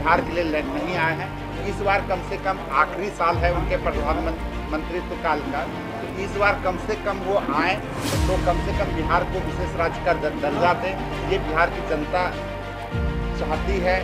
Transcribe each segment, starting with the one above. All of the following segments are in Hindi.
बिहार के लिए नहीं आए हैं। इस बार कम से कम आखिरी साल है उनके प्रधानमंत्रित्व काल का, तो इस बार कम से कम वो आए तो कम से कम बिहार को विशेष राज्य का दर्जा दें, ये बिहार की जनता चाहती है।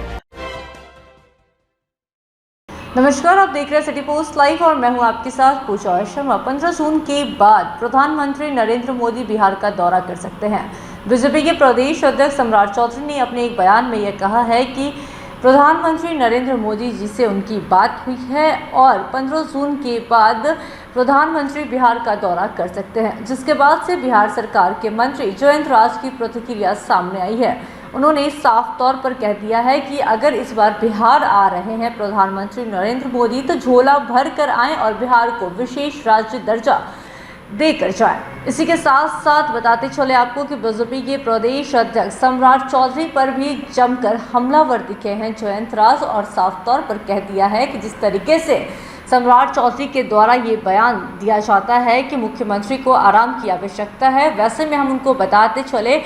नमस्कार, आप देख रहे हैं सिटी पोस्ट लाइव और मैं हूं आपके साथ पूजा शर्मा। 15 जून के बाद प्रधानमंत्री नरेंद्र मोदी बिहार का दौरा कर सकते हैं। बीजेपी के प्रदेश अध्यक्ष सम्राट चौधरी ने अपने एक बयान में यह कहा है कि प्रधानमंत्री नरेंद्र मोदी जी से उनकी बात हुई है और 15 जून के बाद प्रधानमंत्री बिहार का दौरा कर सकते हैं, जिसके बाद से बिहार सरकार के मंत्री जयंत राज की प्रतिक्रिया सामने आई है। उन्होंने साफ तौर पर कह दिया है कि अगर इस बार बिहार आ रहे हैं प्रधानमंत्री नरेंद्र मोदी तो झोला भर कर आएँ और बिहार को विशेष राज्य दर्जा देकर जाए। इसी के साथ साथ बताते चले आपको कि बीजेपी के प्रदेश अध्यक्ष सम्राट चौधरी पर भी जमकर हमलावर दिखे हैं जयंत राज, और साफ तौर पर कह दिया है कि जिस तरीके से सम्राट चौधरी के द्वारा ये बयान दिया जाता है कि मुख्यमंत्री को आराम की आवश्यकता है, वैसे में हम उनको बताते चले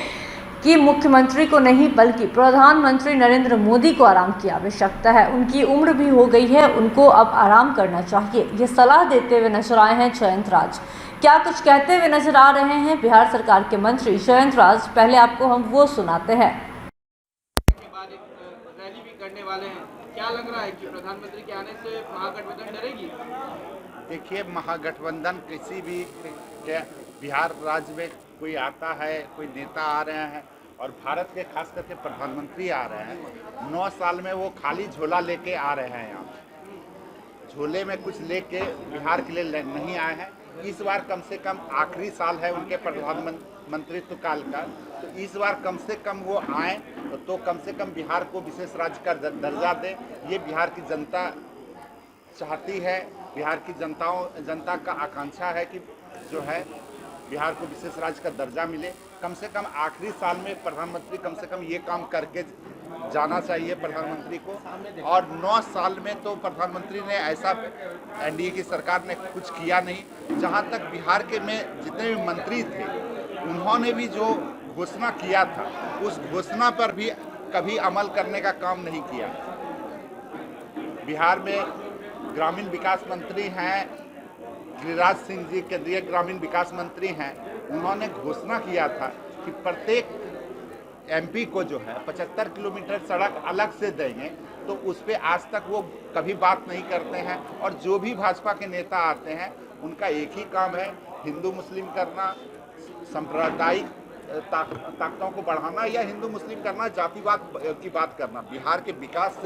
कि मुख्यमंत्री को नहीं बल्कि प्रधानमंत्री नरेंद्र मोदी को आराम की आवश्यकता है। उनकी उम्र भी हो गई है, उनको अब आराम करना चाहिए, ये सलाह देते हुए नजर आए हैं जयंत राज। क्या कुछ कहते हुए नजर आ रहे हैं बिहार सरकार के मंत्री जयंत राज, पहले आपको हम वो सुनाते हैं। के बाद एक रैली भी करने वाले हैं, क्या लग रहा है कि प्रधानमंत्री के आने से महागठबंधन डरेगी? देखिए, महागठबंधन किसी भी बिहार राज्य में कोई आता है, कोई नेता आ रहे हैं और भारत के खास करके प्रधानमंत्री आ रहे हैं, 9 साल में वो खाली झोला लेके आ रहे हैं। यहाँ झोले में कुछ लेके बिहार के लिए नहीं आए हैं। इस बार कम से कम आखिरी साल है उनके प्रधानमंत्रित्व काल का, तो इस बार कम से कम वो आए तो कम से कम बिहार को विशेष राज्य का दर्जा दें, ये बिहार की जनता चाहती है। बिहार की जनता का आकांक्षा है कि जो है बिहार को विशेष राज्य का दर्जा मिले। कम से कम आखिरी साल में प्रधानमंत्री कम से कम ये काम करके जाना चाहिए प्रधानमंत्री को। और 9 साल में तो प्रधानमंत्री ने ऐसा एनडीए की सरकार ने कुछ किया नहीं। जहाँ तक बिहार के में जितने भी मंत्री थे उन्होंने भी जो घोषणा किया था उस घोषणा पर भी कभी अमल करने का काम नहीं किया। बिहार में ग्रामीण विकास मंत्री हैं गिरिराज सिंह जी, केंद्रीय ग्रामीण विकास मंत्री हैं, उन्होंने घोषणा किया था कि प्रत्येक एमपी को जो है 75 किलोमीटर सड़क अलग से देंगे, तो उस पर आज तक वो कभी बात नहीं करते हैं। और जो भी भाजपा के नेता आते हैं उनका एक ही काम है हिंदू मुस्लिम करना, सांप्रदायिक ताकतों को बढ़ाना या हिंदू मुस्लिम करना, जातिवाद की बात करना। बिहार के विकास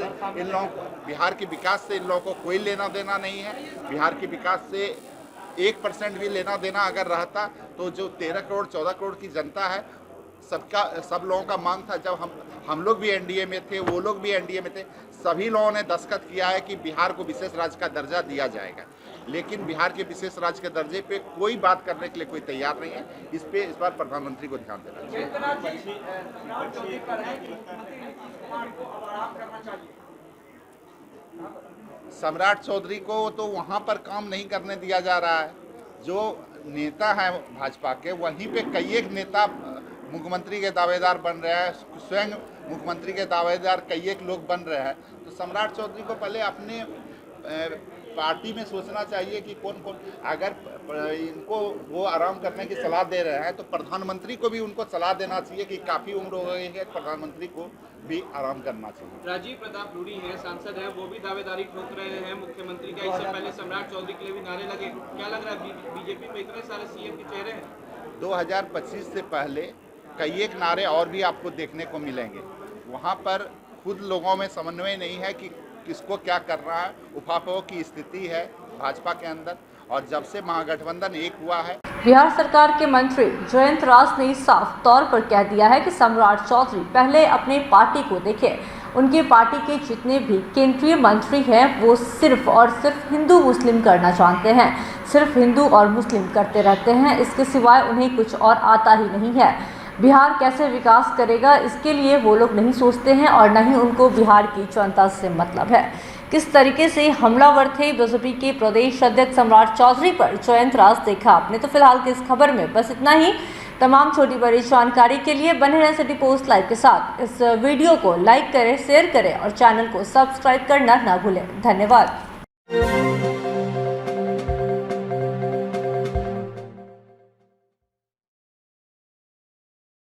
से इन लोगों को कोई लेना देना नहीं है। बिहार के विकास से 1% भी लेना देना अगर रहता तो जो 13 करोड़ 14 करोड़ की जनता है सब लोगों का मांग था। जब हम लोग भी एनडीए में थे, वो लोग भी एनडीए में थे, सभी लोगों ने दस्तखत किया है कि बिहार को विशेष राज्य का दर्जा दिया जाएगा। लेकिन बिहार के विशेष राज्य के दर्जे पे कोई बात करने के लिए कोई तैयार नहीं है। इस बार प्रधानमंत्री को ध्यान देना चाहिए। सम्राट चौधरी को तो वहाँ पर काम नहीं करने दिया जा रहा है। जो नेता हैं भाजपा के, वहीं पे कई एक नेता मुख्यमंत्री के दावेदार बन रहे हैं, स्वयं मुख्यमंत्री के दावेदार कई एक लोग बन रहे हैं। तो सम्राट चौधरी को पहले अपने पार्टी में सोचना चाहिए कि कौन कौन, अगर इनको वो आराम करने की सलाह दे रहे हैं तो प्रधानमंत्री को भी उनको सलाह देना चाहिए कि काफ़ी उम्र हो गई है, प्रधानमंत्री को भी आराम करना चाहिए। राजीव प्रताप रूडी हैं, सांसद हैं, वो भी दावेदारी ठोक रहे हैं मुख्यमंत्री का। इससे पहले सम्राट चौधरी के लिए भी नारे लगे। क्या लग रहा है बीजेपी में इतने सारे सीएम के चेहरे हैं? 2025 से पहले कई एक नारे और भी आपको देखने को मिलेंगे। वहाँ पर खुद लोगों में समन्वय नहीं है कि किसको क्या करना है। उफाफों की स्थिति है भाजपा के अंदर, और जब से महागठबंधन एक हुआ है। बिहार सरकार के मंत्री जयंत राज ने साफ तौर पर कह दिया है कि सम्राट चौधरी पहले अपने पार्टी को देखें। उनकी पार्टी के जितने भी केंद्रीय मंत्री हैं वो सिर्फ और सिर्फ हिंदू मुस्लिम करना जानते हैं, सिर्फ हिंदू और मुस्लिम करते रहते हैं, इसके सिवाय उन्हें कुछ और आता ही नहीं है। बिहार कैसे विकास करेगा इसके लिए वो लोग नहीं सोचते हैं और न ही उनको बिहार की जनता से मतलब है। किस तरीके से हमलावर थे बीजेपी के प्रदेश अध्यक्ष सम्राट चौधरी पर जयंत राज, देखा आपने। तो फिलहाल की इस खबर में बस इतना ही। तमाम छोटी बड़ी जानकारी के लिए बने रहें सिटी पोस्ट लाइव के साथ। इस वीडियो को लाइक करें, शेयर करें और चैनल को सब्सक्राइब करना ना भूलें। धन्यवाद।